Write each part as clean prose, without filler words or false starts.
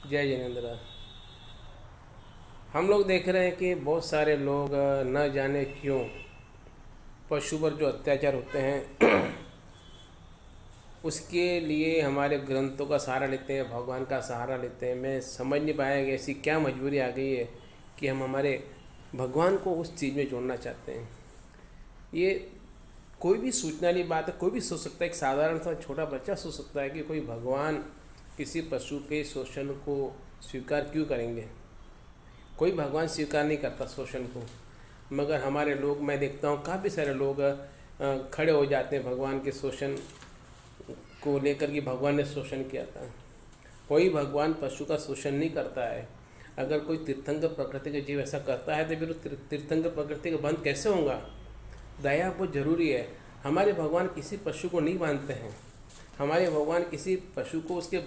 जय जिनेन्द्र। हम लोग देख रहे हैं कि बहुत सारे लोग न जाने क्यों पशु पर जो अत्याचार होते हैं उसके लिए हमारे ग्रंथों का सहारा लेते हैं, भगवान का सहारा लेते हैं। मैं समझ नहीं पाया कि ऐसी क्या मजबूरी आ गई है कि हम हमारे भगवान को उस चीज़ में जोड़ना चाहते हैं। ये कोई भी सूचना वाली बात है, कोई भी सोच सकता है, एक साधारण सा छोटा बच्चा सोच सकता है कि कोई भगवान किसी पशु के शोषण को स्वीकार क्यों करेंगे। कोई भगवान स्वीकार नहीं करता शोषण को, मगर हमारे लोग, मैं देखता हूँ काफ़ी सारे लोग खड़े हो जाते हैं भगवान के शोषण को लेकर कि भगवान ने शोषण किया था। कोई भगवान पशु का शोषण नहीं करता है। अगर कोई तीर्थंकर प्रकृति के जीव ऐसा करता है तो फिर तीर्थंकर प्रकृति का बंध कैसे होगा। दया बहुत ज़रूरी है। हमारे भगवान किसी पशु को नहीं बांधते हैं। हमारे भगवान किसी पशु को उसके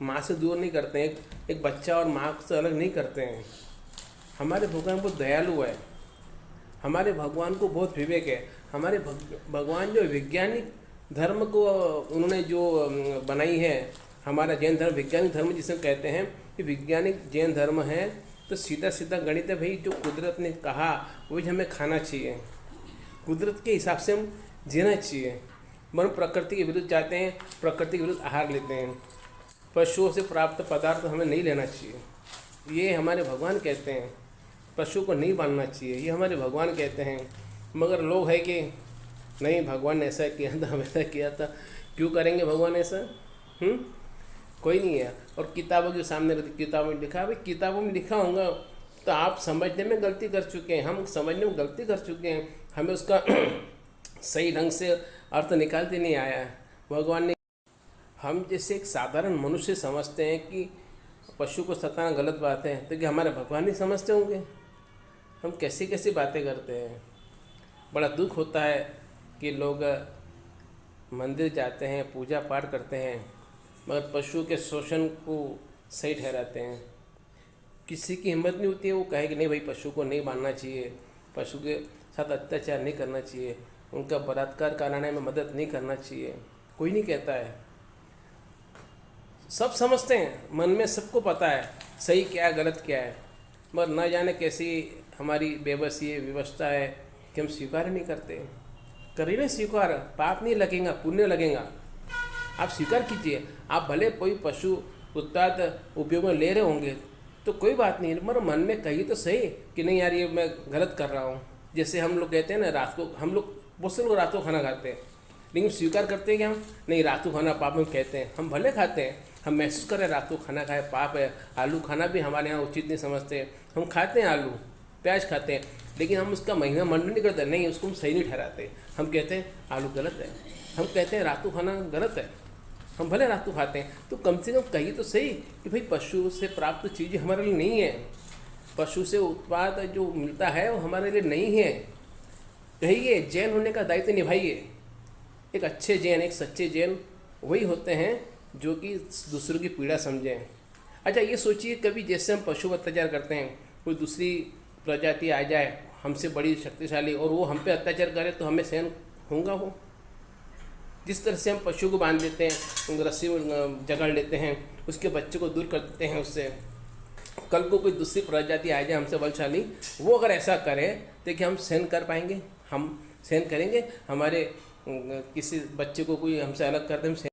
माँ से दूर नहीं करते हैं, एक बच्चा और माँ से अलग नहीं करते हैं। हमारे भगवान बहुत दयालु है। हमारे भगवान को बहुत विवेक है। हमारे भगवान जो वैज्ञानिक धर्म को उन्होंने जो बनाई है, हमारा जैन धर्म वैज्ञानिक धर्म जिसे कहते हैं, कि वैज्ञानिक जैन धर्म है तो सीधा सीधा गणित है भाई। जो कुदरत ने कहा वही हमें खाना चाहिए, कुदरत के हिसाब से हम जीना चाहिए। हम प्रकृति के विरुद्ध जाते हैं, प्रकृति के विरुद्ध आहार लेते हैं। पशुओं से प्राप्त पदार्थ हमें नहीं लेना चाहिए, ये हमारे भगवान कहते हैं। पशु को नहीं बांधना चाहिए, ये हमारे भगवान कहते हैं। मगर लोग है कि नहीं, भगवान ने ऐसा किया था, वैसा किया था, क्यों करेंगे भगवान ऐसा? कोई नहीं है। और किताबों के सामने किताबों में लिखा है, भाई किताबों में लिखा होगा तो आप समझने में गलती कर चुके हैं, हम समझने में गलती कर चुके हैं, हमें उसका सही ढंग से अर्थ निकालते नहीं आया है। भगवान ने, हम जैसे एक साधारण मनुष्य समझते हैं कि पशु को सताना गलत बात है, तो कि हमारे भगवान नहीं समझते होंगे? हम कैसी कैसी बातें करते हैं। बड़ा दुख होता है कि लोग मंदिर जाते हैं, पूजा पाठ करते हैं, मगर पशु के शोषण को सही ठहराते हैं। किसी की हिम्मत नहीं होती है वो कहे कि नहीं भाई पशु को नहीं बांधना चाहिए, पशु के साथ अत्याचार नहीं करना चाहिए, उनका बलात्कार कराने में मदद नहीं करना चाहिए। कोई नहीं कहता है। सब समझते हैं, मन में सबको पता है सही क्या है गलत क्या है, मगर न जाने कैसी हमारी बेबसी है, व्यवस्था है कि हम स्वीकार नहीं करते। करिए ना स्वीकार, पाप नहीं लगेगा, पुण्य लगेगा। आप स्वीकार कीजिए। आप भले कोई पशु उत्पाद उपयोग में ले रहे होंगे तो कोई बात नहीं, मगर मन में कहिए तो सही कि नहीं यार ये मैं गलत कर रहा हूँ। जैसे हम लोग कहते हैं ना, रात को हम लोग, बहुत से लोग रात को खाना खाते हैं, लेकिन स्वीकार करते हैं कि हम नहीं, रात को खाना पाप में कहते हैं। हम भले खाते हैं, हम महसूस करें रात को खाना खाए पाप है। आलू खाना भी हमारे यहाँ उचित नहीं समझते, हम खाते हैं आलू प्याज खाते हैं, लेकिन हम उसका महिमा मंडन नहीं करते, नहीं उसको हम सही नहीं ठहराते। हम कहते हैं आलू गलत है, हम कहते हैं रात को खाना गलत है। हम भले रात को खाते हैं तो कम से कम कहिए तो सही कि भाई पशु से प्राप्त चीज़ें हमारे लिए नहीं है, पशु से उत्पाद जो मिलता है वो हमारे लिए नहीं है। कहिए, जैन होने का दायित्व निभाइए। एक अच्छे जैन, एक सच्चे जैन वही होते हैं जो कि दूसरों की पीड़ा समझें। अच्छा ये सोचिए, कभी जैसे हम पशु पर अत्याचार करते हैं, कोई दूसरी प्रजाति आ जाए हमसे बड़ी शक्तिशाली और वो हम पे अत्याचार करे तो हमें सहन होगा वो? जिस तरह से हम पशु को बांध देते हैं, रस्सी में जकड़ लेते हैं, उसके बच्चे को दूर कर देते हैं उससे, कल को कोई दूसरी प्रजाति आ जाए हमसे बलशाली, वो अगर ऐसा करे तो क्या हम सहन कर पाएंगे? हम सहन करेंगे? हमारे किसी बच्चे को कोई हमसे अलग कर दे, हम